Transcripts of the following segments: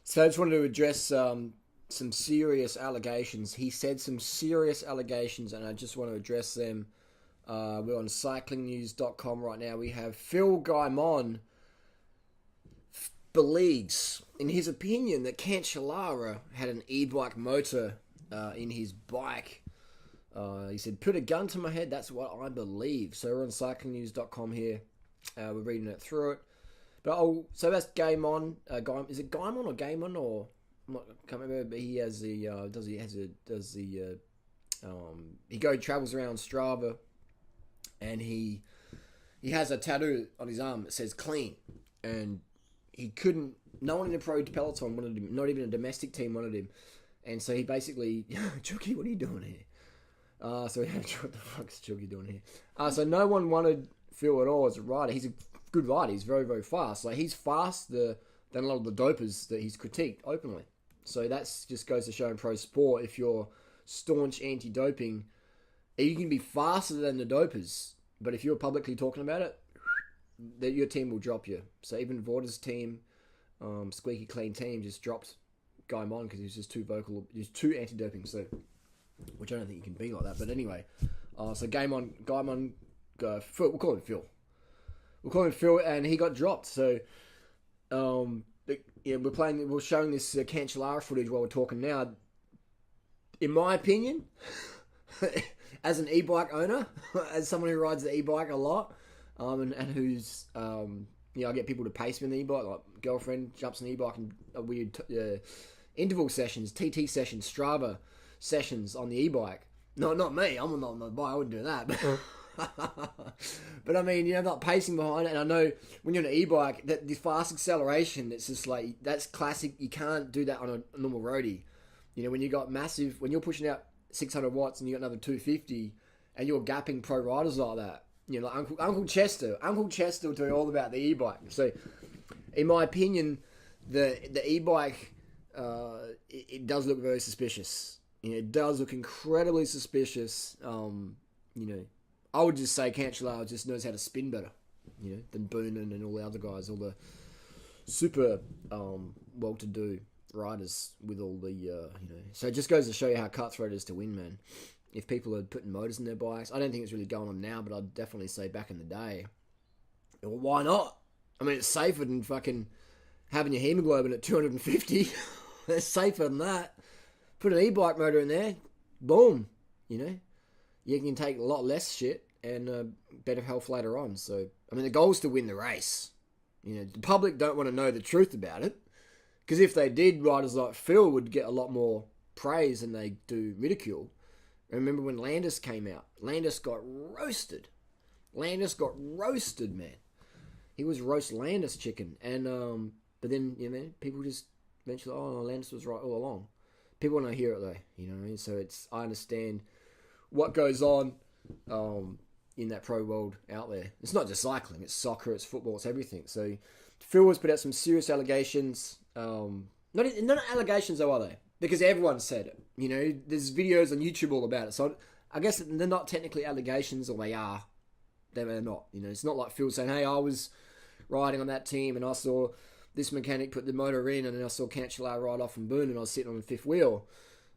So I just wanted to address some serious allegations. He said some serious allegations, and I just want to address them. We're on cyclingnews.com right now. We have Phil Gaimon believes, in his opinion, that Cancellara had an e-bike motor in his bike. He said, "Put a gun to my head, that's what I believe." So we're on cyclingnews.com here. We're reading it through it. But so that's Game On. Is it Game On or Game On or I can't remember? But he has the travels around Strava, and he has a tattoo on his arm that says "clean," and he couldn't. No one in the pro peloton wanted him. Not even a domestic team wanted him, and so he basically, Chucky, what are you doing here? So what the fuck is Chucky doing here? So no one wanted Phil at all as a rider. He's a good rider. He's very, very fast. Like, he's faster than a lot of the dopers that he's critiqued openly. So that just goes to show in pro sport, if you're staunch anti-doping, you can be faster than the dopers, but if you're publicly talking about it, your team will drop you. So even Vorda's team, Squeaky Clean team, just dropped Gaimon because he was just too vocal. He was too anti-doping, so which I don't think you can be like that. But anyway, so Gaimon, Phil, we'll call him Phil. We'll call him Phil, and he got dropped. So, we're showing this Cancellara footage while we're talking now. In my opinion, as an e-bike owner, as someone who rides the e-bike a lot, and who's, I get people to pace me on the e-bike, like girlfriend jumps on the e-bike and weird interval sessions, TT sessions, Strava sessions on the e-bike. No, not me. I'm not on the bike. I wouldn't do that. But I mean, not pacing behind it. And I know when you're on an e-bike, that the fast acceleration, it's just like, that's classic. You can't do that on a normal roadie. When when you're pushing out 600 watts and you got another 250 and you're gapping pro riders like that, like Uncle Chester will tell you all about the e-bike. So in my opinion, the e-bike, it does look very suspicious. It does look incredibly suspicious. I would just say Cancellara just knows how to spin better, than Boonen and all the other guys, all the super well-to-do riders with all the, So it just goes to show you how cutthroat it is to win, man. If people are putting motors in their bikes, I don't think it's really going on now, but I'd definitely say back in the day, well, why not? I mean, it's safer than fucking having your hemoglobin at 250. It's safer than that. Put an e-bike motor in there, boom, you can take a lot less shit and better health later on. So, I mean, the goal is to win the race. The public don't want to know the truth about it, because if they did, riders like Phil would get a lot more praise than they do ridicule. Remember when Landis came out? Landis got roasted. Man. He was roast Landis chicken. And but then, people just eventually, Landis was right all along. People want to hear it though, So I understand what goes on in that pro world out there. It's not just cycling, it's soccer, it's football, it's everything. So Phil has put out some serious allegations. Not allegations though, are they? Because everyone said it. There's videos on YouTube all about it. So I guess they're not technically allegations, or they are. They're not. It's not like Phil saying, "Hey, I was riding on that team and I saw this mechanic put the motor in, and then I saw Cancellara ride off and Boone, and I was sitting on the fifth wheel."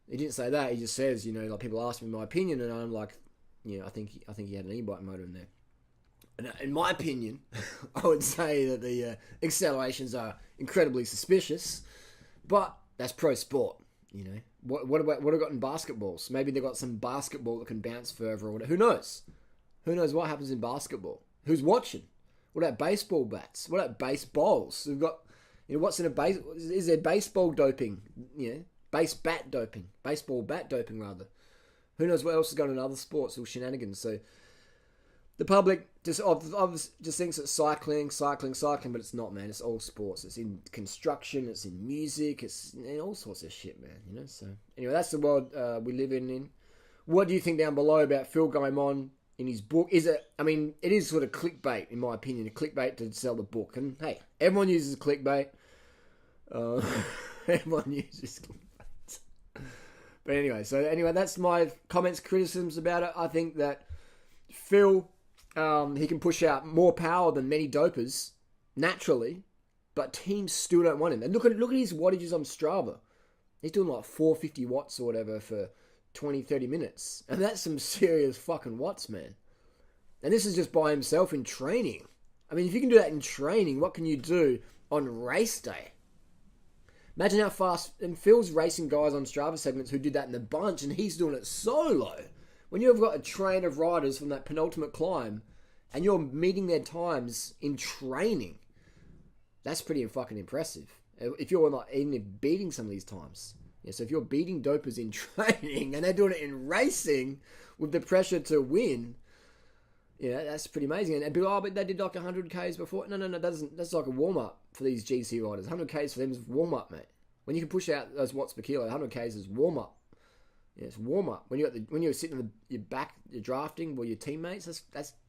He didn't say that. He just says, like, people ask me my opinion, and I'm like, I think he had an e-bike motor in there. And in my opinion, I would say that the accelerations are incredibly suspicious, but that's pro sport. What have got in basketballs? Maybe they've got some basketball that can bounce further, or whatever. Who knows? Who knows what happens in basketball? Who's watching? What about baseball bats? What about baseballs? We've got, what's in a base? Is there baseball doping? Baseball bat doping rather. Who knows what else is going on in other sports or shenanigans? So the public just thinks it's cycling, but it's not, man. It's all sports. It's in construction, it's in music, it's in all sorts of shit, man. So anyway, that's the world we live in. What do you think down below about Phil Gaimon in his book? Is it? I mean, it is sort of clickbait, in my opinion. A clickbait to sell the book. And hey, everyone uses clickbait. Everyone uses clickbait. But anyway, that's my comments, criticisms about it. I think that Phil, he can push out more power than many dopers naturally, but teams still don't want him. And look at his wattages on Strava. He's doing like 450 watts or whatever for 20, 30 minutes. And that's some serious fucking watts, man. And this is just by himself in training. I mean, if you can do that in training, what can you do on race day? Imagine how fast... And Phil's racing guys on Strava segments who did that in a bunch, and he's doing it solo. When you've got a train of riders from that penultimate climb, and you're meeting their times in training, that's pretty fucking impressive. If you're not even beating some of these times. Yeah, so if you're beating dopers in training, and they're doing it in racing with the pressure to win... Yeah, that's pretty amazing. And people, but they did like 100 Ks before. No, that's like a warm-up for these GC riders. 100 Ks for them is warm-up, mate. When you can push out those watts per kilo, 100 Ks is warm-up. Yeah, it's warm-up. When you're sitting on your back, you're drafting with your teammates, it's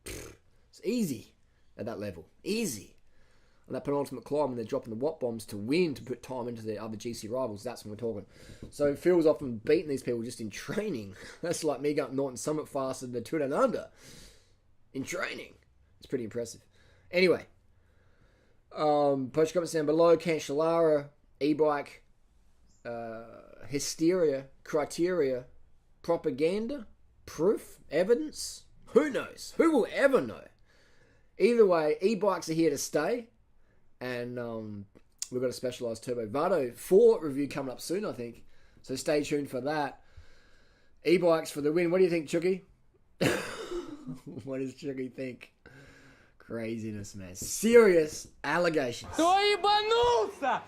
easy at that level. Easy. On that penultimate climb, when they're dropping the watt bombs to win, to put time into the other GC rivals, that's when we're talking. So Phil's often beating these people just in training. That's like me going up Norton Summit faster than the Two Down Under. In training. It's pretty impressive. Anyway. Post comments down below. Cancellara, e-bike, hysteria, criteria, propaganda, proof, evidence. Who knows? Who will ever know? Either way, e-bikes are here to stay. And we've got a Specialized Turbo Vado 4 review coming up soon, I think. So stay tuned for that. E-bikes for the win. What do you think, Chucky? What does Chucky think? Craziness, man. Serious allegations. Tô ibanuça!